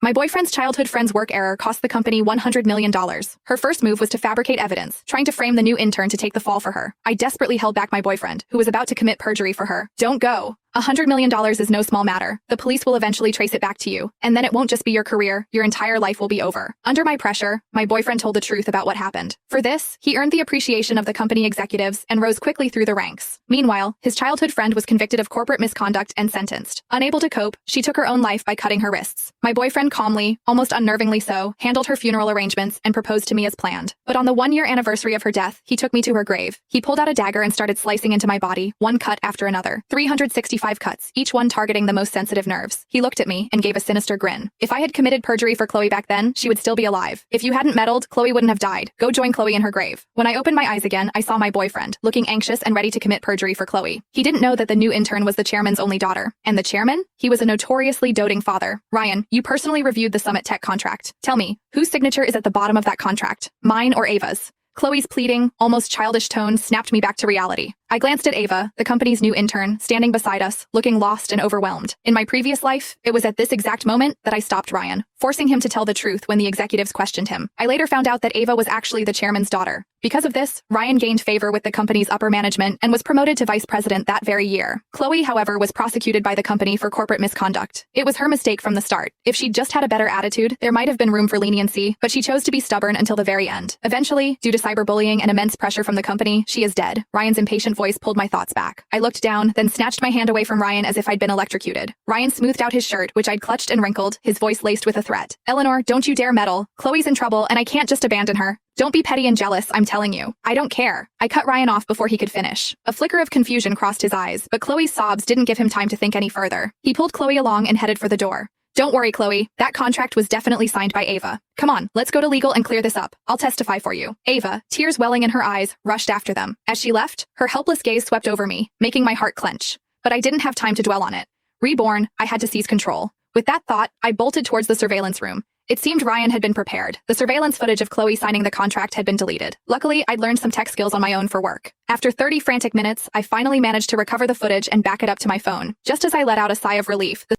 My boyfriend's childhood friend's work error cost the company $100 million. Her first move was to fabricate evidence, trying to frame the new intern to take the fall for her. I desperately held back my boyfriend, who was about to commit perjury for her. Don't go. $100 million is no small matter. The police will eventually trace it back to you, and then it won't just be your career, your entire life will be over. Under my pressure, my boyfriend told the truth about what happened. For this, he earned the appreciation of the company executives and rose quickly through the ranks. Meanwhile, his childhood friend was convicted of corporate misconduct and sentenced. Unable to cope, she took her own life by cutting her wrists. My boyfriend calmly, almost unnervingly so, handled her funeral arrangements and proposed to me as planned. But on the 1-year anniversary of her death, he took me to her grave. He pulled out a dagger and started slicing into my body, one cut after another. 365 cuts, each one targeting the most sensitive nerves. He looked at me and gave a sinister grin. If I had committed perjury for Chloe back then, she would still be alive. If you hadn't meddled, Chloe wouldn't have died. Go join Chloe in her grave. When I opened my eyes again, I saw my boyfriend, looking anxious and ready to commit perjury for Chloe. He didn't know that the new intern was the chairman's only daughter. And the chairman? He was a notoriously doting father. Ryan, you personally reviewed the Summit Tech contract. Tell me, whose signature is at the bottom of that contract? Mine or Ava's? Chloe's pleading, almost childish tone snapped me back to reality. I glanced at Ava, the company's new intern, standing beside us, looking lost and overwhelmed. In my previous life, it was at this exact moment that I stopped Ryan, forcing him to tell the truth when the executives questioned him. I later found out that Ava was actually the chairman's daughter. Because of this, Ryan gained favor with the company's upper management and was promoted to vice president that very year. Chloe, however, was prosecuted by the company for corporate misconduct. It was her mistake from the start. If she'd just had a better attitude, there might have been room for leniency, but she chose to be stubborn until the very end. Eventually, due to cyberbullying and immense pressure from the company, she is dead. Ryan's impatient voice pulled my thoughts back. I looked down, then snatched my hand away from Ryan as if I'd been electrocuted. Ryan smoothed out his shirt, which I'd clutched and wrinkled, his voice laced with a threat. Eleanor, don't you dare meddle. Chloe's in trouble, and I can't just abandon her. Don't be petty and jealous, I'm telling you. I don't care. I cut Ryan off before he could finish. A flicker of confusion crossed his eyes, but Chloe's sobs didn't give him time to think any further. He pulled Chloe along and headed for the door. Don't worry, Chloe. That contract was definitely signed by Ava. Come on, let's go to legal and clear this up. I'll testify for you. Ava, tears welling in her eyes, rushed after them. As she left, her helpless gaze swept over me, making my heart clench. But I didn't have time to dwell on it. Reborn, I had to seize control. With that thought, I bolted towards the surveillance room. It seemed Ryan had been prepared. The surveillance footage of Chloe signing the contract had been deleted. Luckily, I'd learned some tech skills on my own for work. After 30 frantic minutes, I finally managed to recover the footage and back it up to my phone. Just as I let out a sigh of relief, the